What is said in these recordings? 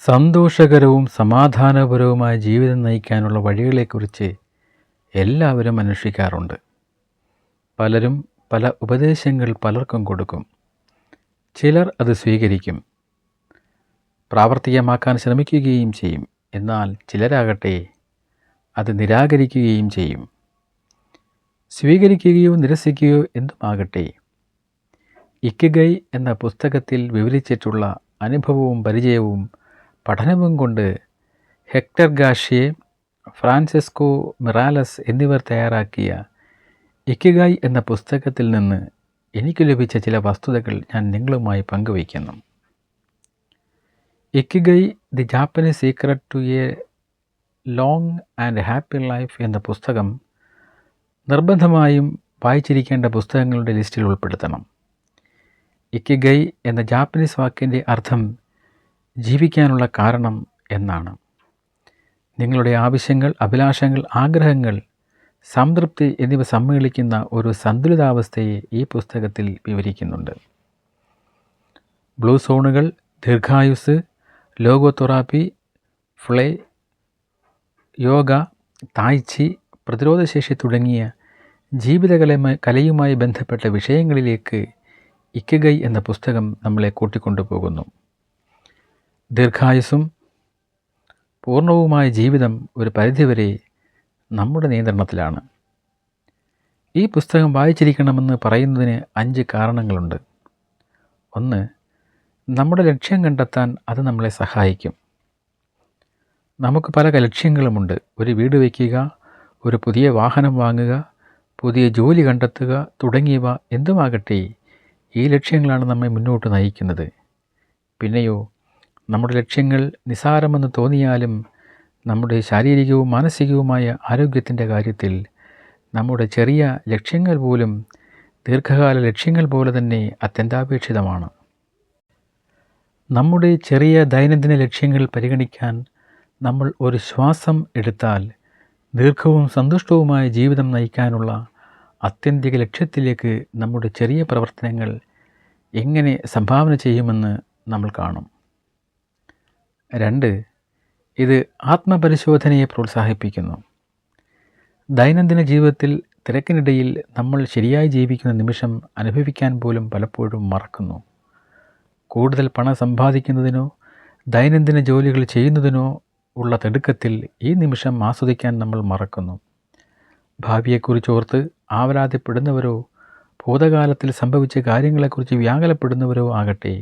സന്തോഷകരവും സമാധാനപരവുമായ ജീവിതം നയിക്കാനുള്ള വഴികളെക്കുറിച്ച് എല്ലാവരും അന്വേഷിക്കാറുണ്ട്. പലരും പല ഉപദേശങ്ങൾ പലർക്കും കൊടുക്കും. ചിലർ അത് സ്വീകരിക്കും, പ്രാവർത്തികമാക്കാൻ ശ്രമിക്കുകയും ചെയ്യും. എന്നാൽ ചിലരാകട്ടെ അത് നിരാകരിക്കുകയും ചെയ്യും. സ്വീകരിക്കുകയോ നിരസിക്കുകയോ എന്തുമാകട്ടെ, ഇക്കിഗൈ എന്ന പുസ്തകത്തിൽ വിവരിച്ചിട്ടുള്ള അനുഭവവും പരിചയവും പഠനവും കൊണ്ട് ഹെക്ടർ ഗാർഷിയ, ഫ്രാൻസിസ്കോ മിറാലസ് എന്നിവർ തയ്യാറാക്കിയ ഇക്കിഗൈ എന്ന പുസ്തകത്തിൽ നിന്ന് എനിക്ക് ലഭിച്ച ചില വസ്തുതകൾ ഞാൻ നിങ്ങളുമായി പങ്കുവയ്ക്കുന്നു. Ikigai the Japanese secret to a long and happy life എന്ന പുസ്തകം നിർബന്ധമായും വായിച്ചിരിക്കേണ്ട പുസ്തകങ്ങളുടെ ലിസ്റ്റിൽ ഉൾപ്പെടുത്തണം. ഇക്കിഗൈ എന്ന ജാപ്പനീസ് വാക്കിൻ്റെ അർത്ഥം ജീവിക്കാനുള്ള കാരണം എന്നാണ്. നിങ്ങളുടെ ആവശ്യങ്ങൾ, അഭിലാഷങ്ങൾ, ആഗ്രഹങ്ങൾ, സംതൃപ്തി എന്നിവ സമ്മേളിക്കുന്ന ഒരു സന്തുലിതാവസ്ഥയെ ഈ പുസ്തകത്തിൽ വിവരിക്കുന്നുണ്ട്. ബ്ലൂ സോണുകൾ, ദീർഘായുസ്, ലോഗോതെറാപ്പി, ഫ്ലേ, യോഗ, തായ്ചി, പ്രതിരോധശേഷി തുടങ്ങിയ ജീവിതകലയുമായി ബന്ധപ്പെട്ട വിഷയങ്ങളിലേക്ക് ഇക്കിഗൈ എന്ന പുസ്തകം നമ്മളെ കൂട്ടിക്കൊണ്ടുപോകുന്നു. ദീർഘായുസ്സും പൂർണ്ണവുമായ ജീവിതം ഒരു പരിധിവരെ നമ്മുടെ നിയന്ത്രണത്തിലാണ്. ഈ പുസ്തകം വായിച്ചിരിക്കണമെന്ന് പറയുന്നതിന് 5 കാരണങ്ങളുണ്ട്. 1. നമ്മുടെ ലക്ഷ്യം കണ്ടെത്താൻ അത് നമ്മളെ സഹായിക്കും. നമുക്ക് പല ലക്ഷ്യങ്ങളുമുണ്ട്. ഒരു വീട് വയ്ക്കുക, ഒരു പുതിയ വാഹനം വാങ്ങുക, പുതിയ ജോലി കണ്ടെത്തുക തുടങ്ങിയവ എന്തുമാകട്ടെ, ഈ ലക്ഷ്യങ്ങളാണ് നമ്മെ മുന്നോട്ട് നയിക്കുന്നത്. പിന്നെയോ നമ്മുടെ ലക്ഷ്യങ്ങൾ നിസ്സാരമെന്ന് തോന്നിയാലും നമ്മുടെ ശാരീരികവും മാനസികവുമായ ആരോഗ്യത്തിൻ്റെ കാര്യത്തിൽ നമ്മുടെ ചെറിയ ലക്ഷ്യങ്ങൾ പോലും ദീർഘകാല ലക്ഷ്യങ്ങൾ പോലെ തന്നെ അത്യന്താപേക്ഷിതമാണ്. നമ്മുടെ ചെറിയ ദൈനംദിന ലക്ഷ്യങ്ങൾ പരിഗണിക്കാൻ നമ്മൾ ഒരു ശ്വാസം എടുത്താൽ ദീർഘവും സന്തുഷ്ടവുമായ ജീവിതം നയിക്കാനുള്ള ആത്യന്തിക ലക്ഷ്യത്തിലേക്ക് നമ്മുടെ ചെറിയ പ്രവർത്തനങ്ങൾ എങ്ങനെ സംഭാവന ചെയ്യുമെന്ന് നമ്മൾ കാണും. 2. ഇത് ആത്മപരിശോധനയെ പ്രോത്സാഹിപ്പിക്കുന്നു. ദൈനംദിന ജീവിതത്തിൽ തിരക്കിനിടയിൽ നമ്മൾ ശരിയായി ജീവിക്കുന്ന നിമിഷം അനുഭവിക്കാൻ പോലും പലപ്പോഴും മറക്കുന്നു. കൂടുതൽ പണം സമ്പാദിക്കുന്നതിനോ ദൈനംദിന ജോലികൾ ചെയ്യുന്നതിനോ ഉള്ള തിടുക്കത്തിൽ ഈ നിമിഷം ആസ്വദിക്കാൻ നമ്മൾ മറക്കുന്നു. ഭാവിയെക്കുറിച്ചോർത്ത് ആവലാതിപ്പെടുന്നവരോ ഭൂതകാലത്തിൽ സംഭവിച്ച കാര്യങ്ങളെക്കുറിച്ച് വ്യാകുലപ്പെടുന്നവരോ ആകട്ടെ,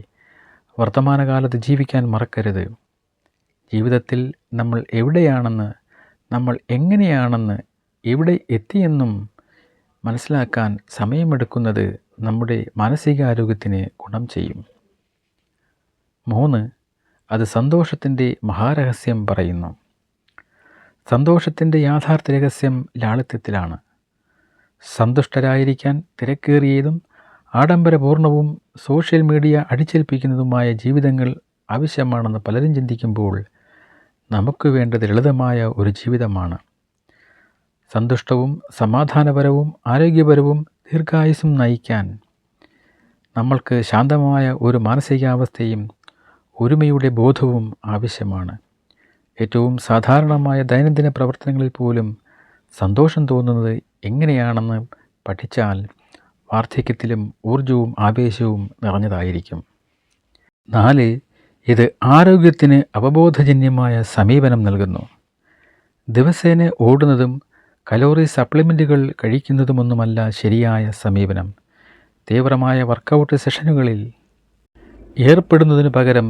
വർത്തമാനകാലത്ത് ജീവിക്കാൻ മറക്കരുത്. ജീവിതത്തിൽ നമ്മൾ എവിടെയാണെന്ന്, നമ്മൾ എങ്ങനെയാണെന്ന്, എവിടെ എത്തിയെന്നും മനസ്സിലാക്കാൻ സമയമെടുക്കുന്നത് നമ്മുടെ മാനസികാരോഗ്യത്തിന് ഗുണം ചെയ്യും. 3. അത് സന്തോഷത്തിൻ്റെ മഹാരഹസ്യം പറയുന്നു. സന്തോഷത്തിൻ്റെ യാഥാർത്ഥ്യ രഹസ്യം ലാളിത്യത്തിലാണ്. സന്തുഷ്ടരായിരിക്കാൻ തിരക്കേറിയതും ആഡംബരപൂർണവും സോഷ്യൽ മീഡിയ അടിച്ചേൽപ്പിക്കുന്നതുമായ ജീവിതങ്ങൾ ആവശ്യമാണെന്ന് പലരും ചിന്തിക്കുമ്പോൾ നമുക്ക് വേണ്ടത് ലളിതമായ ഒരു ജീവിതമാണ്. സന്തുഷ്ടവും സമാധാനപരവും ആരോഗ്യപരവും ദീർഘായുസ്സും നയിക്കാൻ നമ്മൾക്ക് ശാന്തമായ ഒരു മാനസികാവസ്ഥയും ഒരുമയുടെ ബോധവും ആവശ്യമാണ്. ഏറ്റവും സാധാരണമായ ദൈനംദിന പ്രവർത്തനങ്ങളിൽ പോലും സന്തോഷം തോന്നുന്നത് എങ്ങനെയാണെന്ന് പഠിച്ചാൽ വാർദ്ധക്യത്തിലും ഊർജവും ആവേശവും നിറഞ്ഞതായിരിക്കും. 4. ഇത് ആരോഗ്യത്തിന് അവബോധജന്യമായ സമീപനം നൽകുന്നു. ദിവസേന ഓടുന്നതും കലോറി സപ്ലിമെൻറ്റുകൾ കഴിക്കുന്നതുമൊന്നുമല്ല ശരിയായ സമീപനം. തീവ്രമായ വർക്കൗട്ട് സെഷനുകളിൽ ഏർപ്പെടുന്നതിനു പകരം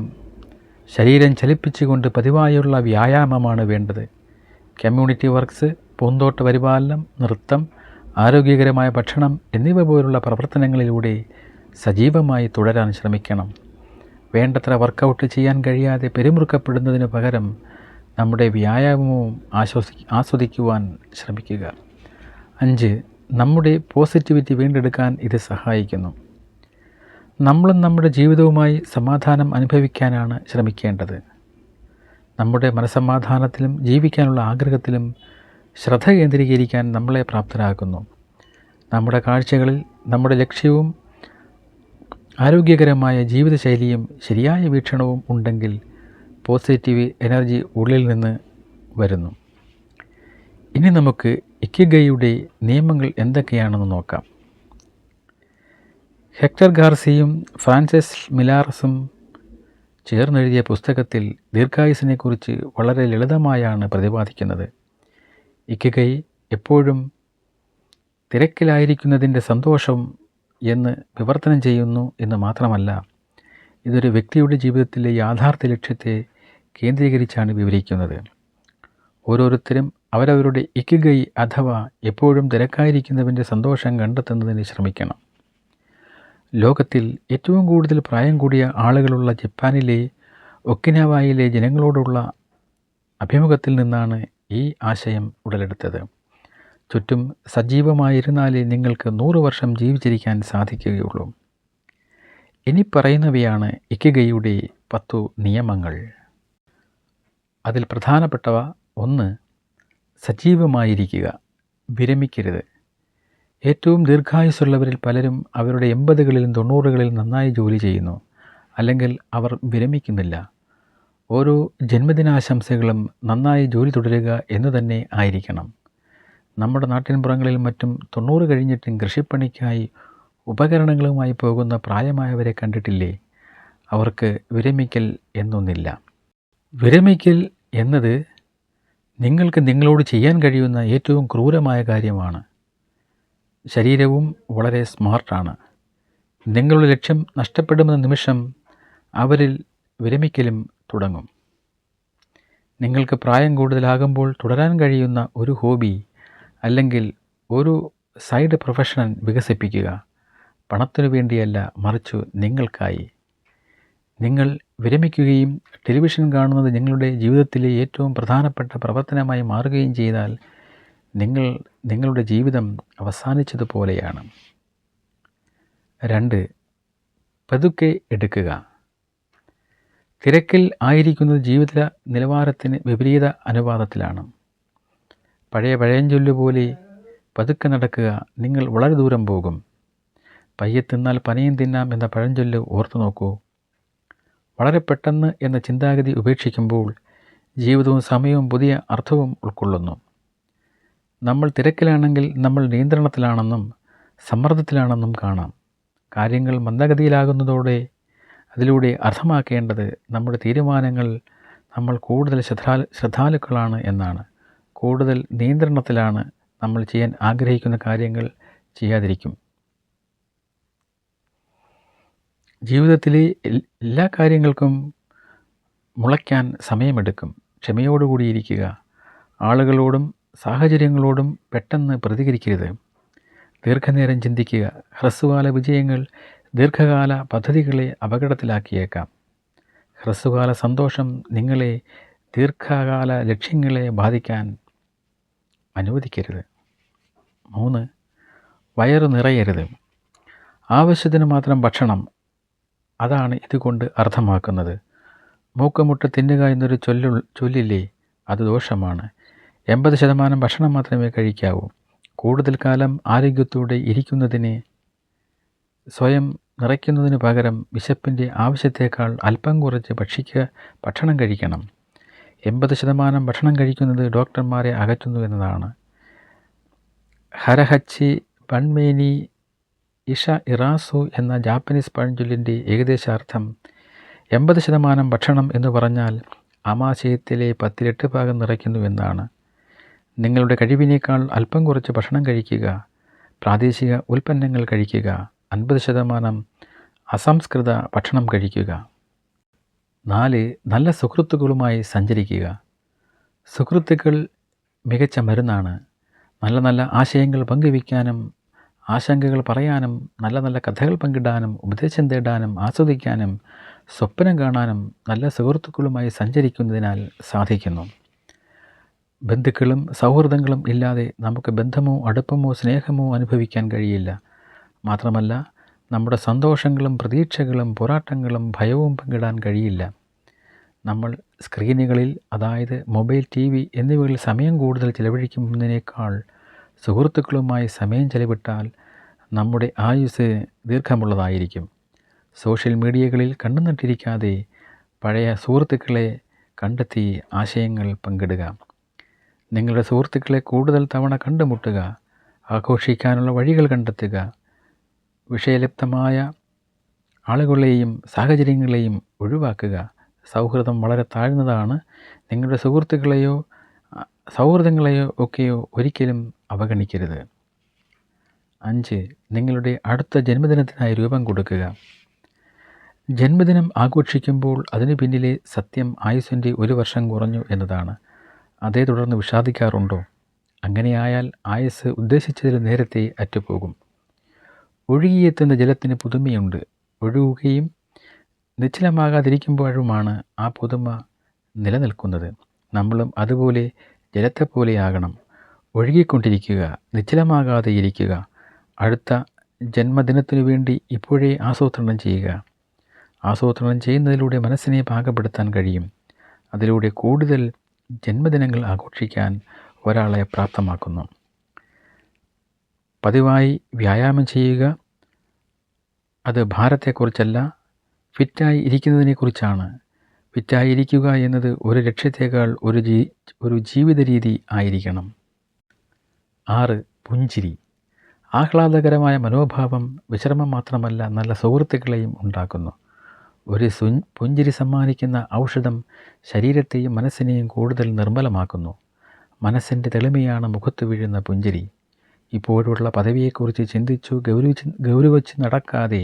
ശരീരം ചലിപ്പിച്ചുകൊണ്ട് പതിവായുള്ള വ്യായാമമാണ് വേണ്ടത്. കമ്മ്യൂണിറ്റി വർക്ക്സ്, പൂന്തോട്ട പരിപാലനം, നൃത്തം, ആരോഗ്യകരമായ ഭക്ഷണം എന്നിവ പോലുള്ള പ്രവർത്തനങ്ങളിലൂടെ സജീവമായി തുടരാൻ ശ്രമിക്കണം. വേണ്ടത്ര വർക്കൗട്ട് ചെയ്യാൻ കഴിയാതെ പെരുമുറുക്കപ്പെടുന്നതിന് പകരം നമ്മുടെ വ്യായാമവും ആസ്വദിക്കുവാൻ ശ്രമിക്കുക. 5. നമ്മുടെ പോസിറ്റിവിറ്റി വീണ്ടെടുക്കാൻ ഇത് സഹായിക്കുന്നു. നമ്മളും നമ്മുടെ ജീവിതവുമായി സമാധാനം അനുഭവിക്കാനാണ് ശ്രമിക്കേണ്ടത്. നമ്മുടെ മനസ്സമാധാനത്തിലും ജീവിക്കാനുള്ള ആഗ്രഹത്തിലും ശ്രദ്ധ കേന്ദ്രീകരിക്കാൻ നമ്മളെ പ്രാപ്തരാക്കുന്നു. നമ്മുടെ കാഴ്ചകളിൽ നമ്മുടെ ലക്ഷ്യവും ആരോഗ്യകരമായ ജീവിതശൈലിയും ശരിയായ വീക്ഷണവും ഉണ്ടെങ്കിൽ പോസിറ്റീവ് എനർജി ഉള്ളിൽ നിന്ന് വരുന്നു. ഇനി നമുക്ക് ഇക്കിഗൈയുടെ നിയമങ്ങൾ എന്തൊക്കെയാണെന്ന് നോക്കാം. ഹെക്ടർ ഗാർസിയും ഫ്രാൻസിസ് മിലാറസും ചേർന്നെഴുതിയ പുസ്തകത്തിൽ ദീർഘായുസ്സിനെക്കുറിച്ച് വളരെ ലളിതമായാണ് പ്രതിപാദിക്കുന്നത്. ഇക്കിഗൈ എപ്പോഴും തിരക്കിലായിരിക്കുന്നതിൻ്റെ സന്തോഷം എന്ന് വിവർത്തനം ചെയ്യുന്നു എന്ന് മാത്രമല്ല, ഇതൊരു വ്യക്തിയുടെ ജീവിതത്തിലെ യാഥാർത്ഥ്യ ലക്ഷ്യത്തെ കേന്ദ്രീകരിച്ചാണ് വിവരിക്കുന്നത്. ഓരോരുത്തരും അവരവരുടെ ഇക്കിഗൈ അഥവാ എപ്പോഴും തിരക്കായിരിക്കുന്നവൻ്റെ സന്തോഷം കണ്ടെത്തുന്നതിന് ശ്രമിക്കണം. ലോകത്തിൽ ഏറ്റവും കൂടുതൽ പ്രായം കൂടിയ ആളുകളുള്ള ജപ്പാനിലെ ഒക്കിനാവായിലെ ജനങ്ങളോടുള്ള അഭിമുഖത്തിൽ നിന്നാണ് ഈ ആശയം ഉടലെടുത്തത്. ചുറ്റും സജീവമായിരുന്നാലേ നിങ്ങൾക്ക് 100 വർഷം ജീവിച്ചിരിക്കാൻ സാധിക്കുകയുള്ളൂ. ഇനി പറയുന്നവയാണ് ഇക്കിഗൈയുടെ 10 നിയമങ്ങൾ. അതിൽ പ്രധാനപ്പെട്ടവ: 1. സജീവമായിരിക്കുക, വിരമിക്കരുത്. ഏറ്റവും ദീർഘായുസ്സുള്ളവരിൽ പലരും അവരുടെ 80കളിലും 90കളിലും നന്നായി ജോലി ചെയ്യുന്നു, അല്ലെങ്കിൽ അവർ വിരമിക്കുന്നില്ല. ഓരോ ജന്മദിനാശംസകളും നന്നായി ജോലി തുടരുക എന്നു തന്നെ ആയിരിക്കണം. നമ്മുടെ നാട്ടിൻപുറങ്ങളിൽ മറ്റും 90 കഴിഞ്ഞിട്ടും കൃഷിപ്പണിക്കായി ഉപകരണങ്ങളുമായി പോകുന്ന പ്രായമായവരെ കണ്ടിട്ടില്ലേ? അവർക്ക് വിരമിക്കൽ എന്നൊന്നില്ല. വിരമിക്കൽ എന്നത് നിങ്ങൾക്ക് നിങ്ങളോട് ചെയ്യാൻ കഴിയുന്ന ഏറ്റവും ക്രൂരമായ കാര്യമാണ്. ശരീരവും വളരെ സ്മാർട്ടാണ്. നിങ്ങളുടെ ലക്ഷ്യം നഷ്ടപ്പെടുന്ന നിമിഷം അവരിൽ വിരമിക്കലും തുടങ്ങും. നിങ്ങൾക്ക് പ്രായം കൂടുതലാകുമ്പോൾ തുടരാൻ കഴിയുന്ന ഒരു ഹോബി അല്ലെങ്കിൽ ഒരു സൈഡ് പ്രൊഫഷൻ വികസിപ്പിക്കുക. പണത്തിനു വേണ്ടിയല്ല, മറിച്ചു നിങ്ങൾക്കായി. നിങ്ങൾ വിരമിക്കുകയും ടെലിവിഷൻ കാണുന്നത് നിങ്ങളുടെ ജീവിതത്തിലെ ഏറ്റവും പ്രധാനപ്പെട്ട പ്രവർത്തനമായി മാറുകയും ചെയ്താൽ നിങ്ങളുടെ ജീവിതം അവസാനിച്ചതുപോലെയാണ്. 2. പതുക്കെ എടുക്കുക. തിരക്കിൽ ആയിരിക്കുന്നത് ജീവിത നിലവാരത്തിന് വിപരീത അനുപാതത്തിലാണ്. പഴയ പഴഞ്ചൊല്ലുപോലെ പതുക്കെ നടക്കുക, നിങ്ങൾ വളരെ ദൂരം പോകും. പയ്യെ തിന്നാൽ പനയും തിന്നാം എന്ന പഴഞ്ചൊല്ല് ഓർത്തു നോക്കൂ. വളരെ പെട്ടെന്ന് എന്ന ചിന്താഗതി ഉപേക്ഷിക്കുമ്പോൾ ജീവിതവും സമയവും പുതിയ അർത്ഥവും ഉൾക്കൊള്ളുന്നു. നമ്മൾ തിരക്കിലാണെങ്കിൽ നമ്മൾ നിയന്ത്രണത്തിലാണെന്നും സമ്മർദ്ദത്തിലാണെന്നും കാണാം. കാര്യങ്ങൾ മന്ദഗതിയിലാകുന്നതോടെ അതിലൂടെ അർത്ഥമാക്കേണ്ടത് നമ്മുടെ തീരുമാനങ്ങൾ നമ്മൾ കൂടുതൽ ശ്രദ്ധാലുക്കളാണ് എന്നാണ്. കൂടുതൽ നിയന്ത്രണത്തിലാണ് നമ്മൾ ചെയ്യാൻ ആഗ്രഹിക്കുന്ന കാര്യങ്ങൾ ചെയ്യാതിരിക്കും. ജീവിതത്തിലെ എല്ലാ കാര്യങ്ങൾക്കും മുളയ്ക്കാൻ സമയമെടുക്കും. ക്ഷമയോടുകൂടിയിരിക്കുക. ആളുകളോടും സാഹചര്യങ്ങളോടും പെട്ടെന്ന് പ്രതികരിക്കരുത്. ദീർഘനേരം ചിന്തിക്കുക. ഹ്രസ്വകാല വിജയങ്ങൾ ദീർഘകാല പദ്ധതികളെ അപകടത്തിലാക്കിയേക്കാം. ഹ്രസ്വകാല സന്തോഷം നിങ്ങളെ ദീർഘകാല ലക്ഷ്യങ്ങളെ ബാധിക്കാൻ അനുവദിക്കരുത്. 3. വയറു നിറയരുത്. ആവശ്യത്തിന് മാത്രം ഭക്ഷണം, അതാണ് ഇതുകൊണ്ട് അർത്ഥമാക്കുന്നത്. മൂക്കുമുട്ട തിന്നുക എന്നൊരു ചൊല്ലില്ലേ, അത് ദോഷമാണ്. 80% ഭക്ഷണം മാത്രമേ കഴിക്കാവൂ. കൂടുതൽ കാലം ആരോഗ്യത്തോടെ ഇരിക്കുന്നതിന് സ്വയം നിറയ്ക്കുന്നതിന് പകരം വിശപ്പിൻ്റെ ആവശ്യത്തേക്കാൾ അല്പം കുറച്ച് ഭക്ഷണം കഴിക്കണം. 80% ഭക്ഷണം കഴിക്കുന്നത് ഡോക്ടർമാരെ അകറ്റുന്നു എന്നതാണ്. ഹരഹച്ചി ബൺമേനി ഇഷ ഇറാസു എന്ന ജാപ്പനീസ് പഴഞ്ചൊല്ലിൻ്റെ ഏകദേശ അർത്ഥം 80% ഭക്ഷണം എന്ന് പറഞ്ഞാൽ ആമാശയത്തിലെ 10 ഭാഗം നിറയ്ക്കുന്നു എന്നാണ്. നിങ്ങളുടെ കഴിവിനേക്കാൾ അല്പം കുറച്ച് ഭക്ഷണം കഴിക്കുക. പ്രാദേശിക ഉൽപ്പന്നങ്ങൾ കഴിക്കുക. 50% അസംസ്കൃത ഭക്ഷണം കഴിക്കുക. 4. നല്ല സുഹൃത്തുക്കളുമായി സഞ്ചരിക്കുക. സുഹൃത്തുക്കൾ മികച്ച മരുന്നാണ്. നല്ല നല്ല ആശയങ്ങൾ പങ്കുവയ്ക്കാനും ആശങ്കകൾ പറയാനും നല്ല നല്ല കഥകൾ പങ്കിടാനും ഉപദേശം തേടാനും ആസ്വദിക്കാനും സ്വപ്നം കാണാനും നല്ല സുഹൃത്തുക്കളുമായി സഞ്ചരിക്കുന്നതിനാൽ സാധിക്കുന്നു. ബന്ധുക്കളും സൗഹൃദങ്ങളും ഇല്ലാതെ നമുക്ക് ബന്ധമോ അടുപ്പമോ സ്നേഹമോ അനുഭവിക്കാൻ കഴിയില്ല. മാത്രമല്ല, നമ്മുടെ സന്തോഷങ്ങളും പ്രതീക്ഷകളും പോരാട്ടങ്ങളും ഭയവും പങ്കിടാൻ കഴിയില്ല. നമ്മൾ സ്ക്രീനുകളിൽ, അതായത് മൊബൈൽ, TV എന്നിവയിൽ സമയം കൂടുതൽ ചിലവഴിക്കുന്നതിനേക്കാൾ സുഹൃത്തുക്കളുമായി സമയം ചെലവിട്ടാൽ നമ്മുടെ ആയുസ് ദീർഘമുള്ളതായിരിക്കും. സോഷ്യൽ മീഡിയകളിൽ കണ്ണുനട്ടിരിക്കാതെ പഴയ സുഹൃത്തുക്കളെ കണ്ടെത്തി ആശയങ്ങൾ പങ്കിടുക. നിങ്ങളുടെ സുഹൃത്തുക്കളെ കൂടുതൽ തവണ കണ്ടുമുട്ടുക. ആഘോഷിക്കാനുള്ള വഴികൾ കണ്ടെത്തുക. വിഷയലിപ്തമായ ആളുകളെയും സാഹചര്യങ്ങളെയും ഒഴിവാക്കുക. സൗഹൃദം വളരെ താഴ്ന്നതാണ്. നിങ്ങളുടെ സൗഹൃദങ്ങളെയോ ഒക്കെയോ ഒരിക്കലും അവഗണിക്കരുത്. 5. നിങ്ങളുടെ അടുത്ത ജന്മദിനത്തിനായി രൂപം കൊടുക്കുക. ജന്മദിനം ആഘോഷിക്കുമ്പോൾ അതിനു പിന്നിലെ സത്യം ആയുസ്സിൻ്റെ 1 വർഷം കുറഞ്ഞു എന്നതാണ്. അതേ തുടർന്ന് വിഷാദിക്കാറുണ്ടോ? അങ്ങനെയായാൽ ആയുസ് ഉദ്ദേശിച്ചതിൽ നേരത്തെ അറ്റുപോകും. ഒഴുകിയെത്തുന്ന ജലത്തിന് പുതുമയുണ്ട്. ഒഴുകുകയും നിശ്ചലമാകാതിരിക്കുമ്പോഴുമാണ് ആ പുതുമ നിലനിൽക്കുന്നത്. നമ്മളും അതുപോലെ ജലത്തെപ്പോലെയാകണം. ഒഴുകിക്കൊണ്ടിരിക്കുക, നിശ്ചലമാകാതെ ഇരിക്കുക. അടുത്ത ജന്മദിനത്തിനു വേണ്ടി ഇപ്പോഴേ ആസൂത്രണം ചെയ്യുക. ആസൂത്രണം ചെയ്യുന്നതിലൂടെ മനസ്സിനെ പാകപ്പെടുത്താൻ കഴിയും. അതിലൂടെ കൂടുതൽ ജന്മദിനങ്ങൾ ആഘോഷിക്കാൻ ഒരാളെ പ്രാപ്തമാക്കുന്നു. പതിവായി വ്യായാമം ചെയ്യുക. അത് ഭാരത്തെക്കുറിച്ചല്ല, ഫിറ്റായി ഇരിക്കുന്നതിനെക്കുറിച്ചാണ്. ഫിറ്റായി ഇരിക്കുക എന്നത് ഒരു ലക്ഷ്യത്തേക്കാൾ ഒരു ജീവിത രീതി ആയിരിക്കണം. 6. പുഞ്ചിരി. ആഹ്ലാദകരമായ മനോഭാവം വിശ്രമം മാത്രമല്ല, നല്ല സുഹൃത്തുക്കളെയും ഉണ്ടാക്കുന്നു. ഒരു പുഞ്ചിരി സമ്മാനിക്കുന്ന ഔഷധം ശരീരത്തെയും മനസ്സിനെയും കൂടുതൽ നിർമ്മലമാക്കുന്നു. മനസ്സിൻ്റെ തെളിമയാണ് മുഖത്ത് വീഴുന്ന പുഞ്ചിരി. ഇപ്പോഴുള്ള പദവിയെക്കുറിച്ച് ചിന്തിച്ചു ഗൗരവിച്ച് നടക്കാതെ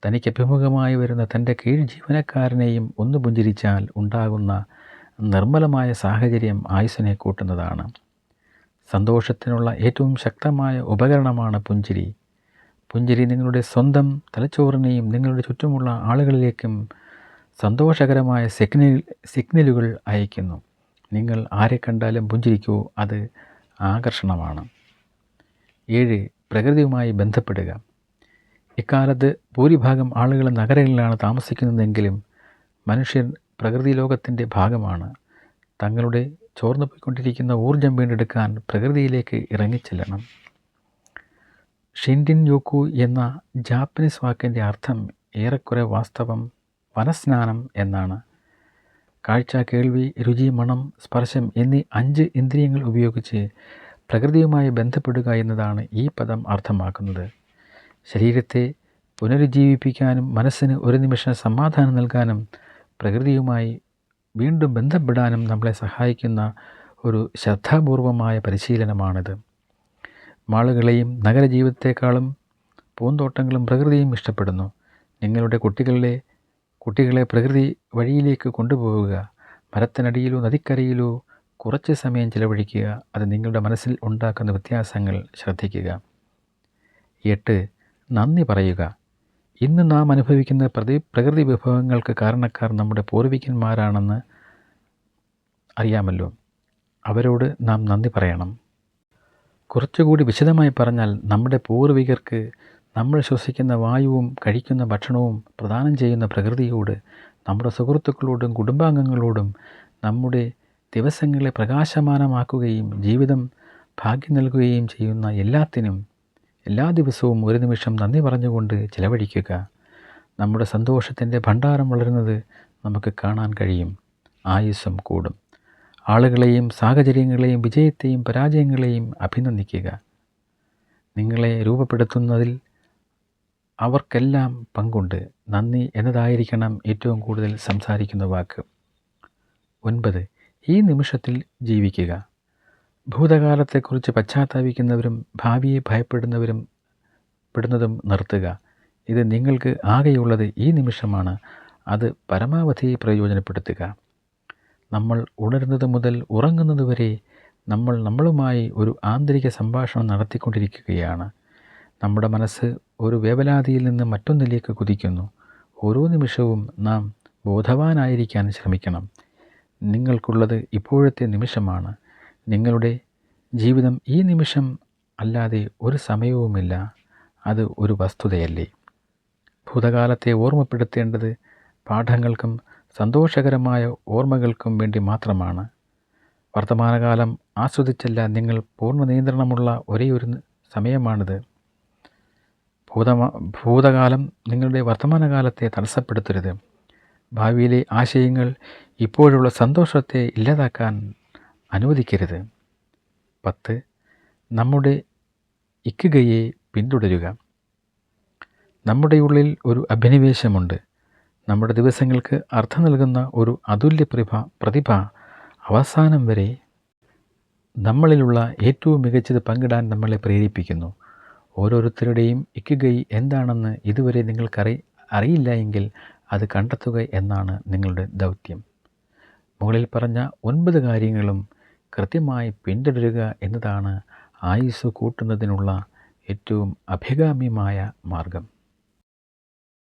തനിക്ക് അഭിമുഖമായി വരുന്ന തൻ്റെ കീഴ് ജീവനക്കാരനെയും ഒന്ന് പുഞ്ചിരിച്ചാൽ ഉണ്ടാകുന്ന നിർമ്മലമായ സാഹചര്യം ആയുസ്സിനെ കൂട്ടുന്നതാണ്. സന്തോഷത്തിനുള്ള ഏറ്റവും ശക്തമായ ഉപകരണമാണ് പുഞ്ചിരി. പുഞ്ചിരി നിങ്ങളുടെ സ്വന്തം തലച്ചോറിനെയും നിങ്ങളുടെ ചുറ്റുമുള്ള ആളുകളിലേക്കും സന്തോഷകരമായ സിഗ്നലുകൾ അയക്കുന്നു. നിങ്ങൾ ആരെ കണ്ടാലും പുഞ്ചിരിക്കൂ, അത് ആകർഷണമാണ്. 7. പ്രകൃതിയുമായി ബന്ധപ്പെടുക. ഇക്കാലത്ത് ഭൂരിഭാഗം ആളുകൾ നഗരങ്ങളിലാണ് താമസിക്കുന്നതെങ്കിലും മനുഷ്യർ പ്രകൃതി ലോകത്തിൻ്റെ ഭാഗമാണ്. തങ്ങളുടെ ചോർന്നുപോയിക്കൊണ്ടിരിക്കുന്ന ഊർജം വീണ്ടെടുക്കാൻ പ്രകൃതിയിലേക്ക് ഇറങ്ങിച്ചെല്ലണം. ഷിൻഡിൻ യോക്കു എന്ന ജാപ്പനീസ് വാക്കിൻ്റെ അർത്ഥം ഏറെക്കുറെ വാസ്തവം വനസ്നാനം എന്നാണ്. കാഴ്ച, കേൾവി, രുചി, മണം, സ്പർശം എന്നീ 5 ഇന്ദ്രിയങ്ങൾ ഉപയോഗിച്ച് പ്രകൃതിയുമായി ബന്ധപ്പെടുക എന്നതാണ് ഈ പദം അർത്ഥമാക്കുന്നത്. ശരീരത്തെ പുനരുജ്ജീവിപ്പിക്കാനും മനസ്സിന് ഒരു നിമിഷം സമാധാനം നൽകാനും പ്രകൃതിയുമായി വീണ്ടും ബന്ധപ്പെടാനും നമ്മളെ സഹായിക്കുന്ന ഒരു ശ്രദ്ധാപൂർവമായ പരിശീലനമാണിത്. മാളുകളെയും നഗരജീവിതത്തെക്കാളും പൂന്തോട്ടങ്ങളും പ്രകൃതിയും ഇഷ്ടപ്പെടുന്നു. നിങ്ങളുടെ കുട്ടികളെ പ്രകൃതി വഴിയിലേക്ക് കൊണ്ടുപോവുക. മരത്തിനടിയിലോ നദിക്കരയിലോ കുറച്ച് സമയം ചിലവഴിക്കുക. അത് നിങ്ങളുടെ മനസ്സിൽ ഉണ്ടാക്കുന്ന വ്യത്യാസങ്ങൾ ശ്രദ്ധിക്കുക. 8. നന്ദി പറയുക. ഇന്ന് നാം അനുഭവിക്കുന്ന പ്രകൃതി വിഭവങ്ങൾക്ക് കാരണക്കാർ നമ്മുടെ പൂർവികന്മാരാണെന്ന് അറിയാമല്ലോ. അവരോട് നാം നന്ദി പറയണം. കുറച്ചുകൂടി വിശദമായി പറഞ്ഞാൽ, നമ്മുടെ പൂർവികർക്ക് നമ്മൾ ശ്വസിക്കുന്ന വായുവും കഴിക്കുന്ന ഭക്ഷണവും പ്രദാനം ചെയ്യുന്ന പ്രകൃതിയോട്, നമ്മുടെ സുഹൃത്തുക്കളോടും കുടുംബാംഗങ്ങളോടും നമ്മുടെ ദിവസങ്ങളെ പ്രകാശമാനമാക്കുകയും ജീവിതം ഭാഗ്യം നൽകുകയും ചെയ്യുന്ന എല്ലാത്തിനും എല്ലാ ദിവസവും ഒരു നിമിഷം നന്ദി പറഞ്ഞുകൊണ്ട് ചിലവഴിക്കുക. നമ്മുടെ സന്തോഷത്തിൻ്റെ ഭണ്ഡാരം വളരുന്നത് നമുക്ക് കാണാൻ കഴിയും. ആയുസ്സും കൂടും. ആളുകളെയും സാഹചര്യങ്ങളെയും വിജയത്തെയും പരാജയങ്ങളെയും അഭിനന്ദിക്കുക. നിങ്ങളെ രൂപപ്പെടുത്തുന്നതിൽ അവർക്കെല്ലാം പങ്കുണ്ട്. നന്ദി എന്നതായിരിക്കണം ഏറ്റവും കൂടുതൽ സംസാരിക്കുന്ന വാക്ക്. 9. ഈ നിമിഷത്തിൽ ജീവിക്കുക. ഭൂതകാലത്തെക്കുറിച്ച് പശ്ചാത്താപിക്കുന്നവരും ഭാവിയെ ഭയപ്പെടുന്നതും നിർത്തുക. ഇത് നിങ്ങൾക്ക് ആകെയുള്ളത് ഈ നിമിഷമാണ്. അത് പരമാവധി പ്രയോജനപ്പെടുത്തുക. നമ്മൾ ഉണരുന്നത് മുതൽ ഉറങ്ങുന്നത് വരെ നമ്മൾ നമ്മളുമായി ഒരു ആന്തരിക സംഭാഷണം നടത്തിക്കൊണ്ടിരിക്കുകയാണ്. നമ്മുടെ മനസ്സ് ഒരു വേവലാതിയിൽ നിന്ന് മറ്റൊന്നിലേക്ക് കുതിക്കുന്നു. ഓരോ നിമിഷവും നാം ബോധവാനായിരിക്കാൻ ശ്രമിക്കണം. നിങ്ങൾക്കുള്ളത് ഇപ്പോഴത്തെ നിമിഷമാണ്. നിങ്ങളുടെ ജീവിതം ഈ നിമിഷം അല്ലാതെ ഒരു സമയവുമില്ല. അത് ഒരു വസ്തുതയല്ലേ? ഭൂതകാലത്തെ ഓർമ്മപ്പെടുത്തേണ്ടത് പാഠങ്ങൾക്കും സന്തോഷകരമായ ഓർമ്മകൾക്കും വേണ്ടി മാത്രമാണ്. വർത്തമാനകാലം ആസ്വദിച്ചല്ല, നിങ്ങൾ പൂർണ്ണ നിയന്ത്രണമുള്ള ഒരേയൊരു സമയമാണിത്. ഭൂതകാലം നിങ്ങളുടെ വർത്തമാനകാലത്തെ തടസ്സപ്പെടുത്തരുത്. ഭാവിയിലെ ആശയങ്ങൾ ഇപ്പോഴുള്ള സന്തോഷത്തെ ഇല്ലാതാക്കാൻ അനുവദിക്കരുത്. 10. നമ്മുടെ ഇക്കിഗയെ പിന്തുടരുക. നമ്മുടെ ഉള്ളിൽ ഒരു അഭിനിവേശമുണ്ട്. നമ്മുടെ ദിവസങ്ങൾക്ക് അർത്ഥം നൽകുന്ന ഒരു അതുല്യ പ്രതിഭ അവസാനം വരെ നമ്മളിലുള്ള ഏറ്റവും മികച്ചത് പങ്കിടാൻ നമ്മളെ പ്രേരിപ്പിക്കുന്നു. ഓരോരുത്തരുടെയും ഇക്കിഗൈ എന്താണെന്ന് ഇതുവരെ അറിയില്ല എങ്കിൽ അത് കണ്ടെത്തുക എന്നാണ് നിങ്ങളുടെ ദൗത്യം. മുകളിൽ പറഞ്ഞ 9 കാര്യങ്ങളും കൃത്യമായി പിന്തുടരുക എന്നതാണ് ആയുസ്സ് കൂട്ടുന്നതിനുള്ള ഏറ്റവും അഭികാമ്യമായ മാർഗം.